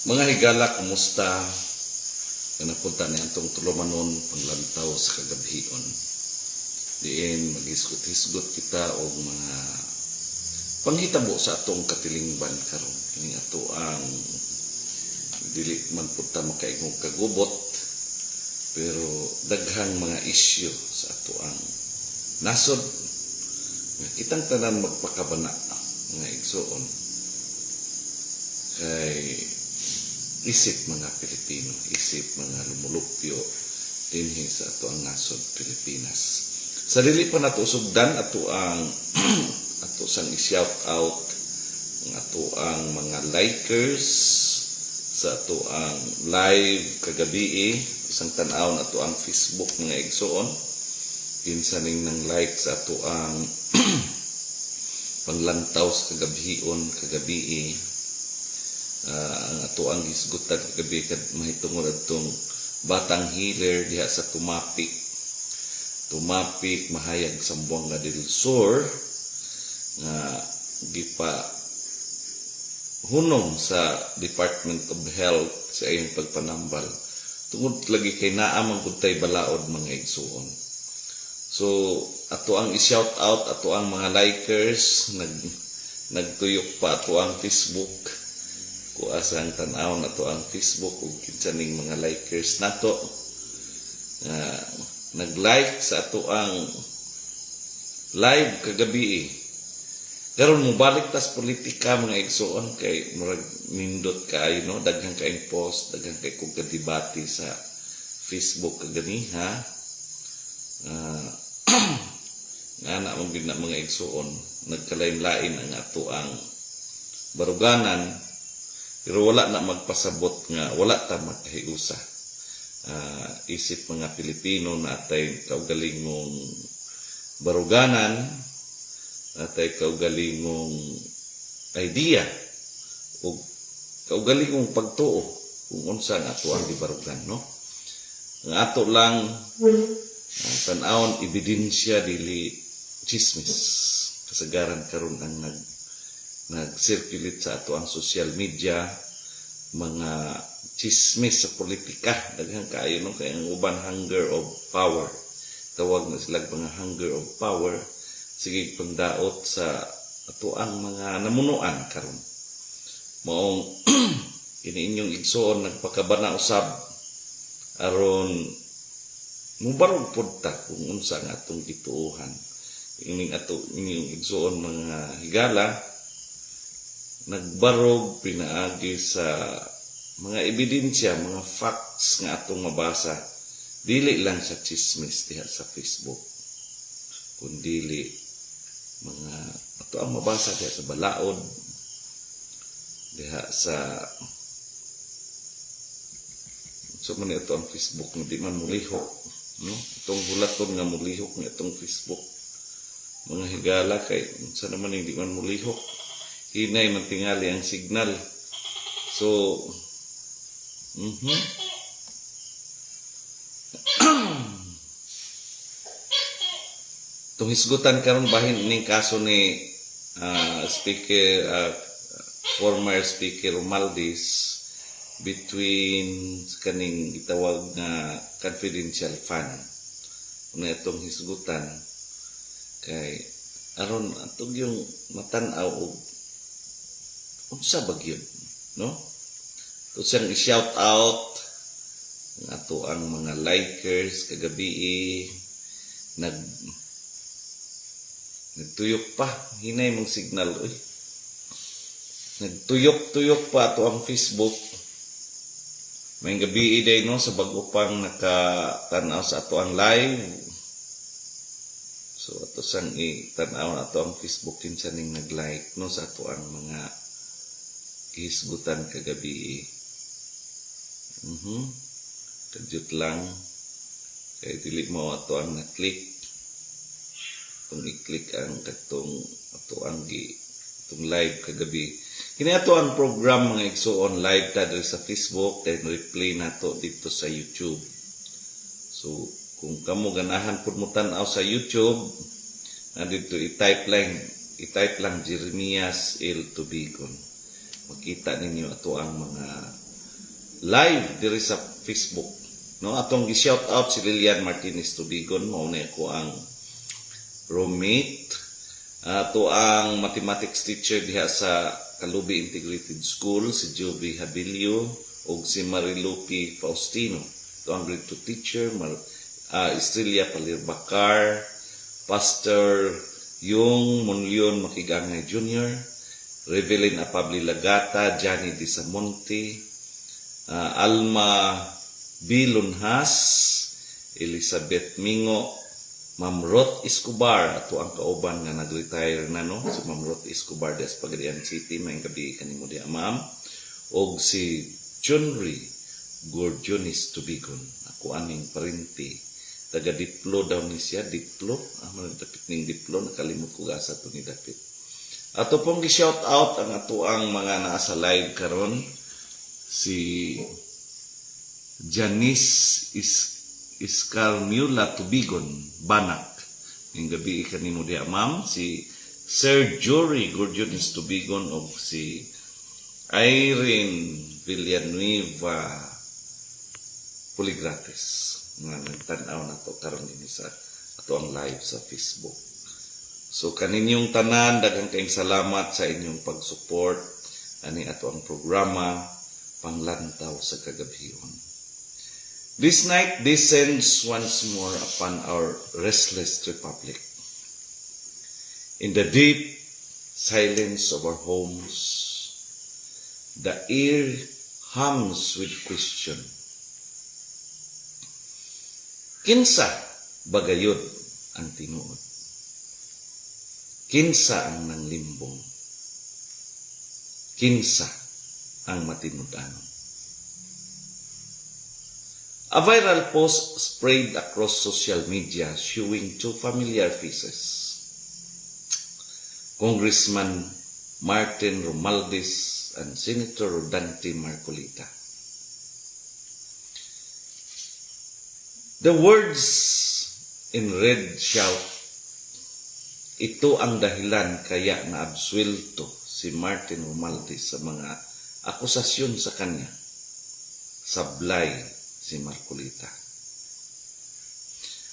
Mga higala, kumusta? Napunta na itong tulumanon panglantaw sa kagabhion. Diin, maghisgot-hisgot kita o mga panghitabo sa atong katilingban karon. Kini ato ang dili man punta makaigong kagubot, pero daghang mga isyu sa ato ang nasod. Kitang tanan magpakabana mga igsoon kay isip mga Pilipino, isip mga lumulupyo dinhi sa ato ang nasod Pilipinas. Sa dili pa nato sugdan ato ang ato sang i-shout out ang ato ang mga likers sa ato ang live kagabi, isang tan-aw ato ang Facebook mga igsoon. Kinsa ning nang like sa ato ang panglantaw sa kagabi. Ang ato ang hisgutan kagabi kad mahitungod adtong batang healer diha sa Tumapik mahayag Zamboanga del Sur nga gipa hunong sa Department of Health sa iyang pagpanambal tungod lagi kay naa man pud tay balaod mga igsuon. So ato ang i-shout out ato ang mga likers nagtuyok pa ato ang Facebook ko asang tan-aw nato ang Facebook ug kinsa ning mga likers nato nag-like sa ato ang live kagabi. Karon mo balik tas politika mga igsoon kay murag nindot kaayo no, daghang kaayong post, daghang kay kog kadebate sa Facebook kagani ha. Nga na mong gina mga igsoon nagkalain-lain ang ato ang baruganan, pero wala na magpasabot nga wala ta makahiusa. Isip mga Pilipino na atay kaugalingong baruganan, atay kaugalingong idea o kaugalingong pagtuo kung unsa nga ato ang gibarugan no. Ang ato lang tan-awon ebidensya dili chismis. Kasagaran karon ang nag-circulate sa ato ang social media mga chismis sa politika, daghang kaayo no, kay ang uban hunger of power, tawag na sila mga hunger of power, sige pagdaot sa ato ang mga namunuan karon maong iniinyong igsoon nagpakabana usab aron mubarog pud ta kung unsa nga atong gituohan. Ining ato inyong igsoon mga higala nagbarog pinaagi sa mga ebidensya, mga facts nga atong mabasa, dili lang sa chismis diha sa Facebook, kundili mga ato ang mabasa diha sa balaod, diha sa so man ito ang Facebook nga di man mulihok no, itong bulaton nga mulihok nga itong Facebook mga higala kay sa naman hindi man mulihok, hinay man tingali ang signal. So itong hisgutan karon bahin ning kaso ni former speaker Romualdez between kaning gitawag nga confidential fund. Una itong hisgutan kay aron atong yung matan-aw og unsa ba gyud no. Ito siyang i-shout out ng ato ang mga likers kagabi nagtuyok pa, hinay mong signal nagtuyok pa ato ang Facebook may gabi day no sa bago pang nakatanaw sa ato ang live. So ato sang i-tanaw na ato ang Facebook kinsa ning nag-like no sa ato ang mga hisgutan kagabi. Kadyot lang kay dili mo ato ang na-click kung i-click ang katong ato ang itong live kagabi. Kini ato ang program mga igsoon live ta diri sa Facebook then replay nato dito sa YouTube. So kung kamo ganahan pud mo tan-aw sa YouTube na dito i-type lang Jeremias L. Tubigon. makita ninyo ato ang mga live diri sa Facebook. No, atong gi-shout out si Lilian Martinez Tubigon, mao na ako ang roommate. Ato ang mathematics teacher diha sa Kalubi Integrated School, si Jovi Habilio ug si Marilupi Faustino. Ito ang grade 2 teacher, Estrella Palirbacar, Pastor Yung Monleon Makigangay Jr., Revelin Apabli Lagata, Johnny Disamonte, Alma B. Lunhas, Elizabeth Mingo, Ma'am Ruth Escobar, ato ang kauban nga nag-retire na, no? Si Ma'am Ruth Escobar des Pagadian City, may gabi kanimo diha, ma'am. Og si Junri Gordionis Tubigon, ako aning parinti. Taga Diplo daw ni siya, Diplo. Dapit ning Diplo, nakalimot ko asa to ni Dapit. Ato pong gi-shout out ang ato ang mga naa sa live karon. Si Janice Iscarmula Tubigon, Banak. Yung gabi kanimo diha, ma'am. Si Sir Jory Gordionis Tubigon o si Irene Villanueva Poligrates. Nga nagtanaw na to karon din sa ato ang live sa Facebook. So kaninyong tanan, daghang kayong salamat sa inyong pag-support ani ato ang programa Panglantaw sa Kagabihon. This night descends once more upon our restless republic. In the deep silence of our homes, the ear hums with question. Kinsa bagayod ang tinuod? Kinsa ang nanglimbong? Kinsa ang matinud-anon? A viral post spread across social media showing two familiar faces. Congressman Martin Romualdez and Senator Rodante Marcolita. The words in red shout, ito ang dahilan kaya naabsuelto si Martin Romualdez sa mga akusasyon sa kanya. Sablay si Marcolita.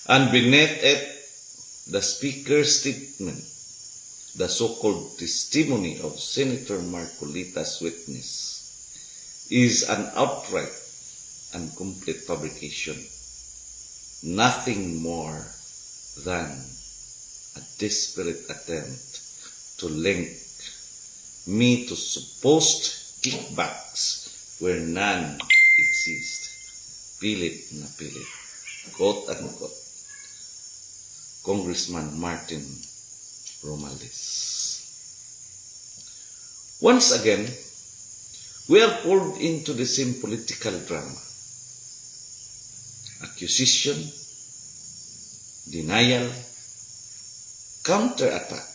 And beneath it, the speaker's statement, the so-called testimony of Senator Marcolita's witness, is an outright and complete fabrication. Nothing more than a desperate attempt to link me to supposed kickbacks where none exist. Pilit na pilit. Quote unquote. Congressman Martin Romualdez. Once again, we are pulled into the same political drama. Accusation, denial, counterattack.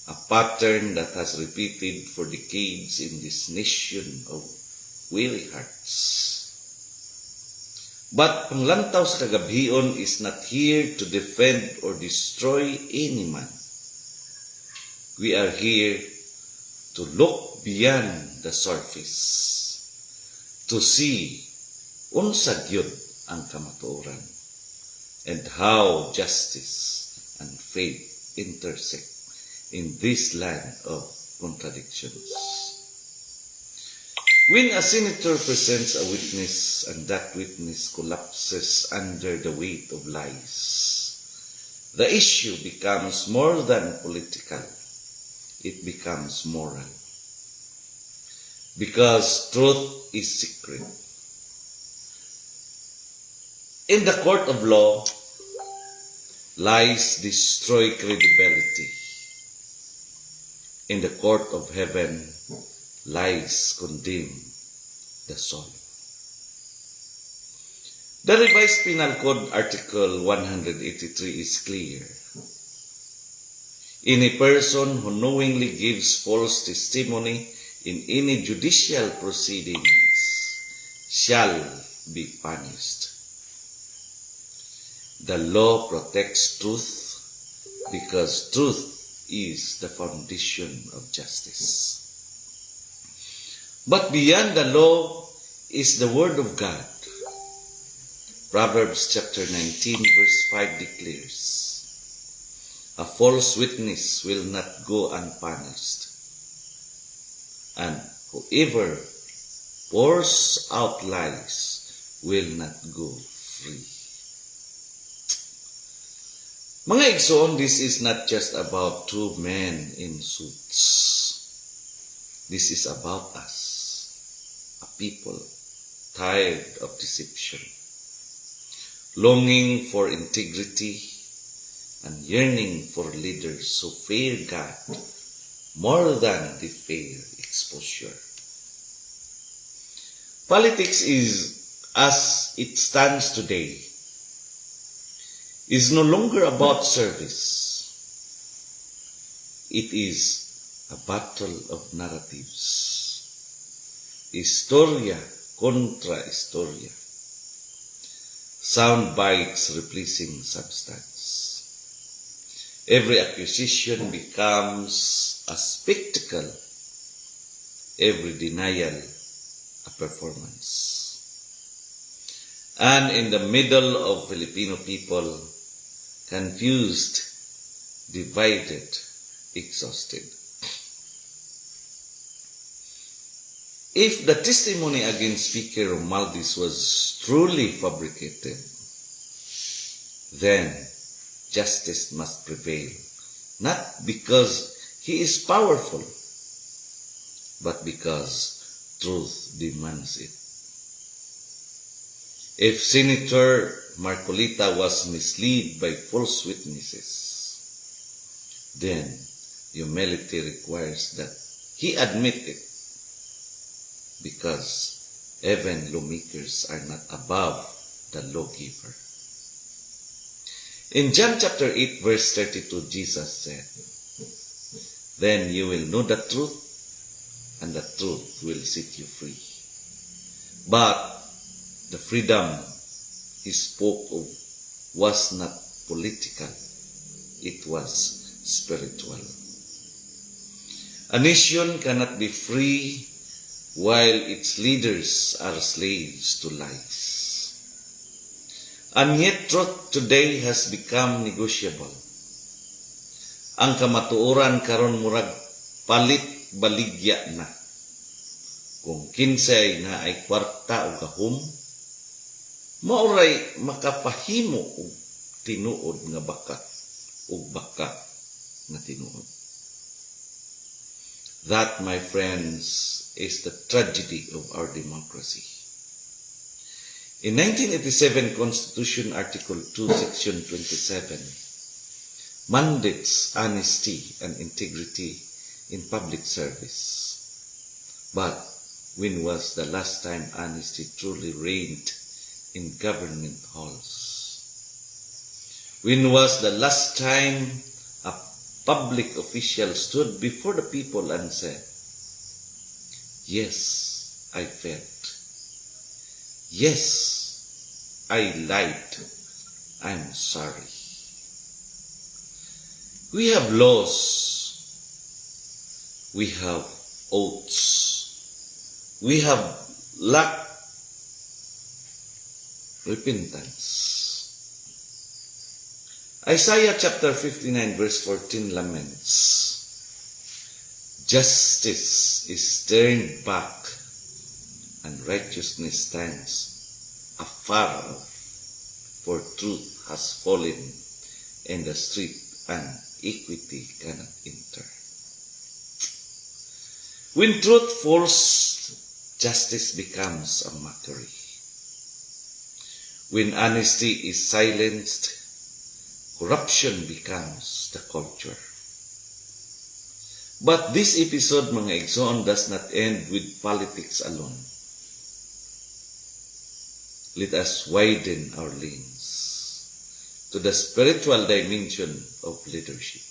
A pattern that has repeated for decades in this nation of weary hearts. But Panglantaw sa Kagabihon is not here to defend or destroy any man. We are here to look beyond the surface, to see unsa gyud ang kamatuoran and how justice and faith intersect in this land of contradictions. When a senator presents a witness and that witness collapses under the weight of lies, the issue becomes more than political. It becomes moral. Because truth is secret. In the court of law, lies destroy credibility. In the court of heaven, lies condemn the soul. The revised Penal Code Article 183 is clear. Any person who knowingly gives false testimony in any judicial proceedings shall be punished. The law protects truth because truth is the foundation of justice. But beyond the law is the Word of God. Proverbs chapter 19 verse 5 declares, "A false witness will not go unpunished, and whoever pours out lies will not go free." Mga igsoon, this is not just about two men in suits. This is about us, a people tired of deception, longing for integrity, and yearning for leaders who fear God more than they fear exposure. Politics is, as it stands today, is no longer about service. It is a battle of narratives. Historia contra historia. Sound bites replacing substance. Every accusation becomes a spectacle. Every denial a performance. And in the middle of Filipino people, confused, divided, exhausted. If the testimony against Speaker Romualdez was truly fabricated, then justice must prevail, not because he is powerful, but because truth demands it. If Senator Marcolita was misled by false witnesses, then humility requires that he admit it, because even lawmakers are not above the lawgiver. In John chapter 8 verse 32, Jesus said, "Then you will know the truth, and the truth will set you free." But the freedom he spoke of was not political, it was spiritual. A nation cannot be free while its leaders are slaves to lies. And yet truth today has become negotiable. Ang kamatuoran karon murag palit baligya na. Kung kinsay na ay kwarta o gahom, mauray makapahimo og tinuod nga baka o baka na tinuod. That, my friends, is the tragedy of our democracy. In 1987 Constitution Article 2, Section 27 mandates honesty and integrity in public service. But when was the last time honesty truly reigned in government halls? When was the last time a public official stood before the people and said, "Yes, I failed. Yes, I lied. I'm sorry." We have laws. We have oaths. We have lack repentance. Isaiah chapter 59 verse 14 laments, "Justice is turned back, and righteousness stands afar off, for truth has fallen in the street, and equity cannot enter." When truth falls, justice becomes a mockery. When honesty is silenced, corruption becomes the culture. But this episode, mga igsoon, does not end with politics alone. Let us widen our lanes to the spiritual dimension of leadership.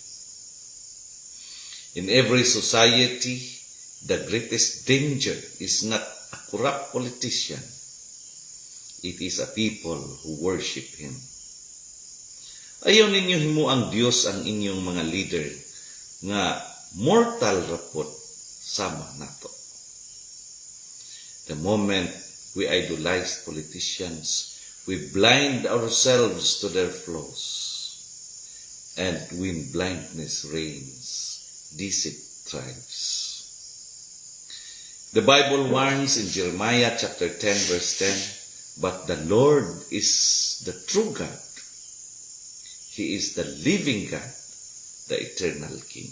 In every society, the greatest danger is not a corrupt politician. It is a people who worship him. Ayaw ninyo himo ang Diyos ang inyong mga leader, nga mortal rapot sama nato. The moment we idolize politicians, we blind ourselves to their flaws. And when blindness reigns, deceit thrives. The Bible warns in Jeremiah chapter 10 verse 10, but the Lord is the true God. He is the living God, the eternal King.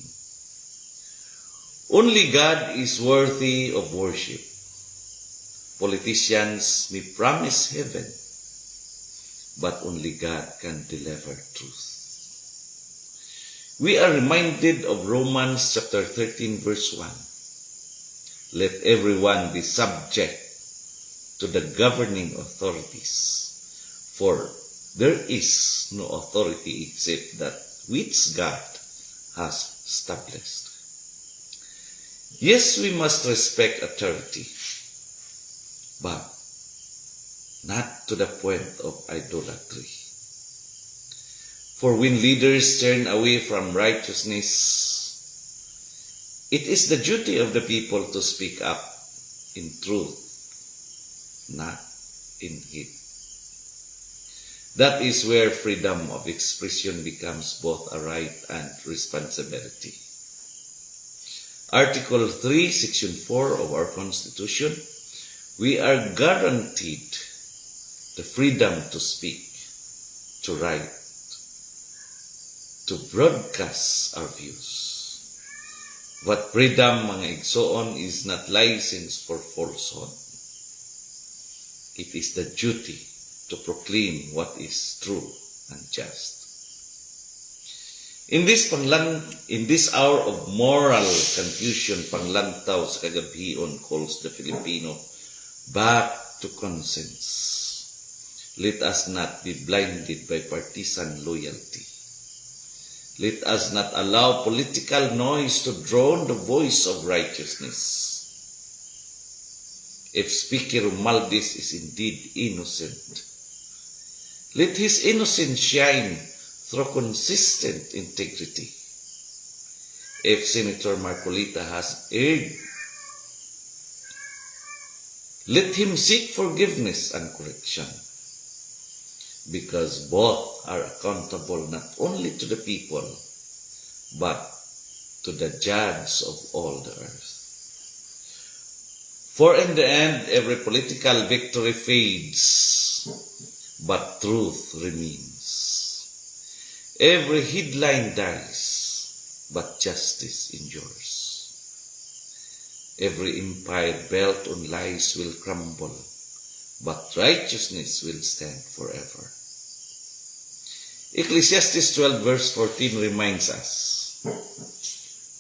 Only God is worthy of worship. Politicians may promise heaven, but only God can deliver truth. We are reminded of Romans chapter 13 verse 1. Let everyone be subject to the governing authorities, for there is no authority except that which God has established. Yes, we must respect authority, but not to the point of idolatry. For when leaders turn away from righteousness, it is the duty of the people to speak up in truth, not in hate. That is where freedom of expression becomes both a right and responsibility. Article 3, Section 4 of our Constitution, we are guaranteed the freedom to speak, to write, to broadcast our views. But freedom, mga igsoon, is not license for falsehood. It is the duty to proclaim what is true and just. In this hour of moral confusion, panglantaw sa kagabhion calls the Filipino back to conscience. Let us not be blinded by partisan loyalty. Let us not allow political noise to drown the voice of righteousness. If Speaker Romualdez is indeed innocent, let his innocence shine through consistent integrity. If Senator Marcolita has erred, let him seek forgiveness and correction, because both are accountable not only to the people, but to the Judge of all the earth. For in the end, every political victory fades, but truth remains. Every headline dies, but justice endures. Every empire built on lies will crumble, but righteousness will stand forever. Ecclesiastes 12 verse 14 reminds us,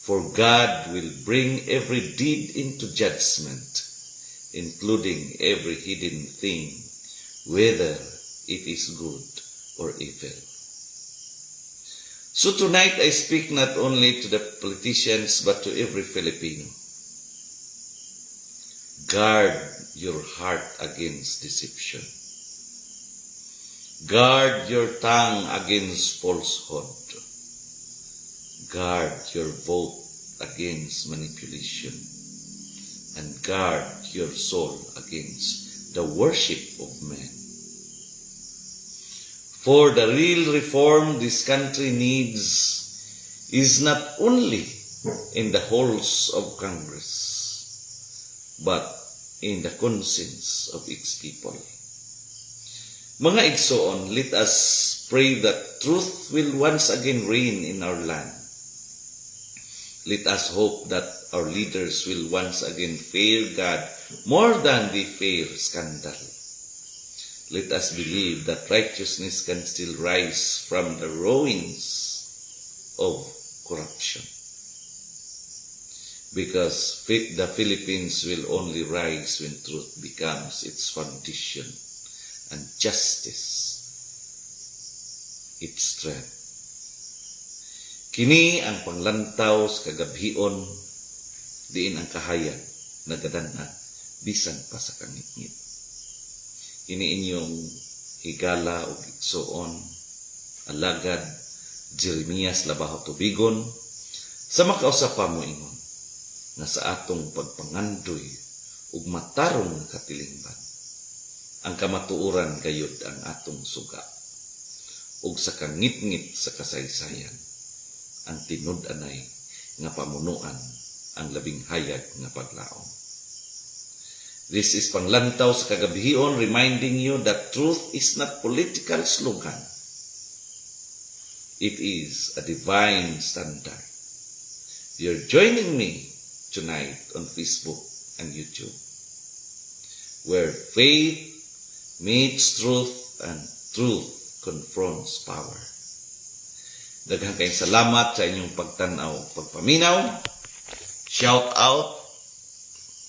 for God will bring every deed into judgment, including every hidden thing, whether it is good or evil. So tonight I speak not only to the politicians but to every Filipino. Guard your heart against deception. Guard your tongue against falsehood. Guard your vote against manipulation. And guard your soul against the worship of men. For the real reform this country needs is not only in the halls of Congress, but in the conscience of its people. Mga igsoon, let us pray that truth will once again reign in our land. Let us hope that our leaders will once again fear God more than they fear scandal. Let us believe that righteousness can still rise from the ruins of corruption. Because the Philippines will only rise when truth becomes its foundation and justice its strength. Kini ang panglantaw sa kagabhion, diin ang kahayag nagadanha bisan pa sa kangitngit. Kini inyong higala o igsoon, alagad Jeremias Labajo Tubigon, Sa makausapa mo ingon, nga sa atong pagpangandoy ug matarong nga katilingban, ang kamatuoran gayud ang atong suga. Ug sa kangit-ngit sa kasaysayan, ang tinud-anay nga pamunuan ang labing hayag nga paglaom. This is panglantaw sa kagabihon, reminding you that truth is not political slogan. It is a divine standard. You're joining me tonight on Facebook and YouTube, where faith meets truth and truth confronts power. Daghang kayong salamat sa inyong pagtanaw, pagpaminaw. Shout out.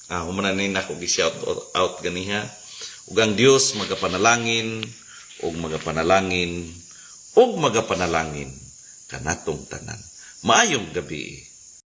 Humananin ako gi-shout out ganiha. Ug ang Dios magapanalangin ug magapanalangin ug magapanalangin kanatong tanan. Maayong gabi.